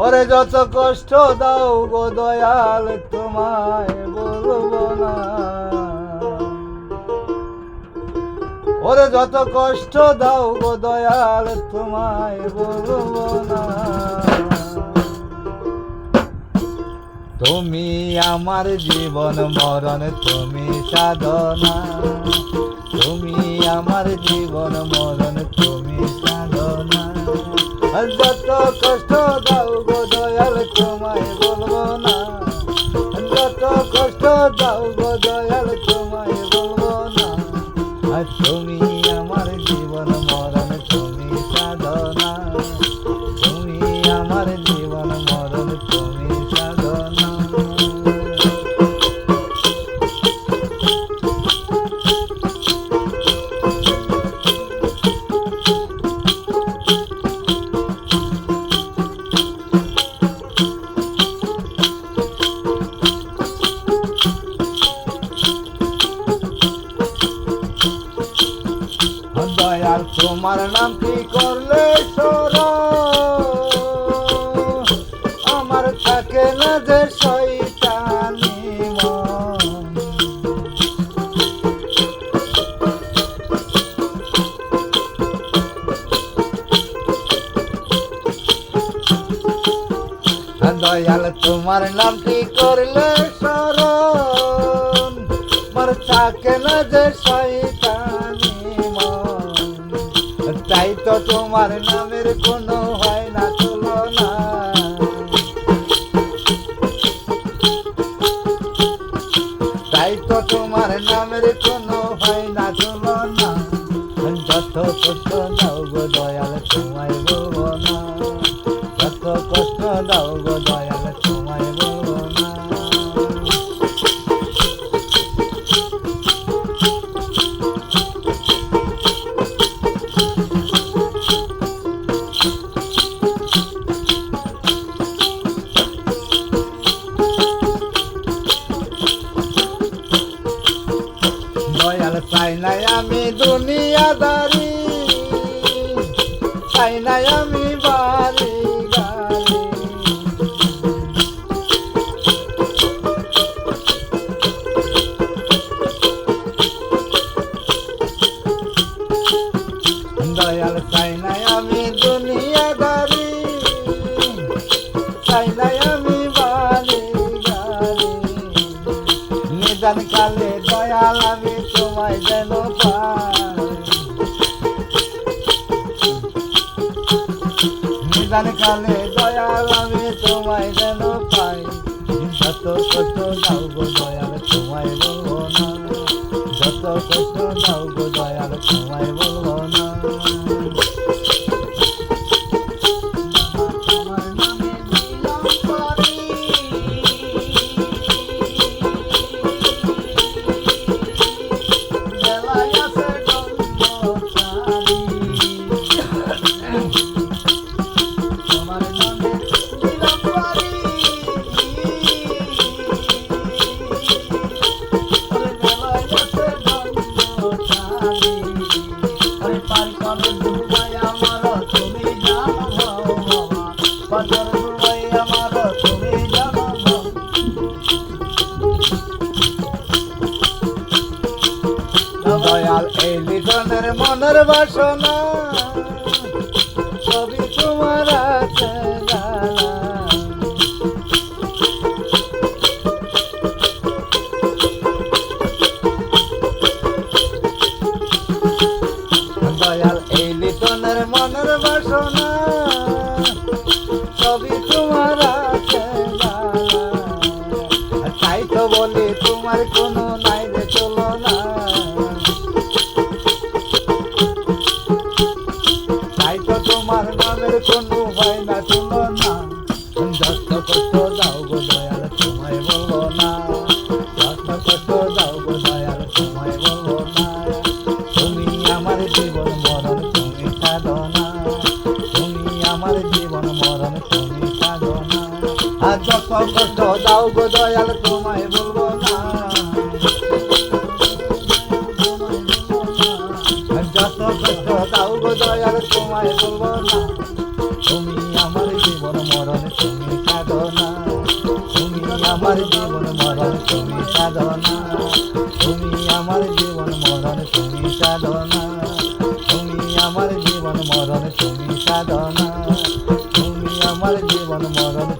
ওরে যত কষ্ট দাও গো দয়াল তোমায় বলবো না, ওরে যত কষ্ট দাও গো দয়াল তোমায় বলবো না। তুমি আমার জীবন মরণ তুমি সাধনা, তুমি আমার জীবন মরণ তুমি সাধনা। যত কষ্ট দাও গো দয়াল তোমায় বলবো না, যত কষ্ট দাও গো দয়াল তোমায় বলবো না। তুমি আমার জীবন মরণ তুমি সাধনা, তুমি আমার জীবন মরণ তুমি সাধনা। দয়াল তোমার নাম কি করলে স্মরণ, আমার থাকে না যে শয়তানি মন। দয়াল তোমার নাম কি করলে স্মরণ, আমার থাকে না যে শয়তানি মন। তাই তো তোমার নামের কোনো হয় না তুলনা, তাই তো তোমার নামের কোনো হয় না তুলনা। যত কষ্ট দাও গো দয়াল তোমায় বলবো না, যত কষ্ট দাও গো দয়াল তোমায় বলবো না। দয়াল চাই নাই আমি দুনিয়াদারি, চাই নাই আমি বাড়ি গাড়ি। দয়াল চাই নাই আমি দুনিয়াদারি, চাই নাই আমি বাড়ি গাড়ি। নিদান কালে দয়াল আমি তোমায় যেন পাই, নিদান কালে দয়াল আমি তোমায় যেন পাই। যত কষ্ট দাও গো দয়াল তোমায় বলবো না, যত কষ্ট দাও গো দয়াল তোমায় বলবো না। দয়াল এই লিটনের মনের বাসনা সবই তোমার আছে জানা। দয়াল এই লিটনের মনের বাসনা সবই তোমার আছে জানা। তাই তো বলি তোমার কোনো নাই রে চলো না, তাই তো তোমার নামের কোনো হয় না তুলনা। যত কষ্ট দাও গো দয়াল তোমায় বলবো না, যত কষ্ট দাও গো দয়াল তোমায় বলবো না। তুমি আমার জীবন মরণ তুমি সাধনা, তুমি আমার জীবন মরণ তুমি সাধনা। আর যত কষ্ট দাও গো দয়াল তোমায় বলবো না, যত কষ্ট দাও গো দয়াল তোমায় বলবো না, তুমি আমার জীবন মরণ তুমি সাধনা, তুমি আমার জীবন মরণ তুমি সাধনা, তুমি আমার জীবন মরণ তুমি সাধনা, তুমি আমার জীবন মরণ তুমি সাধনা, তুমি আমার জীবন মরণ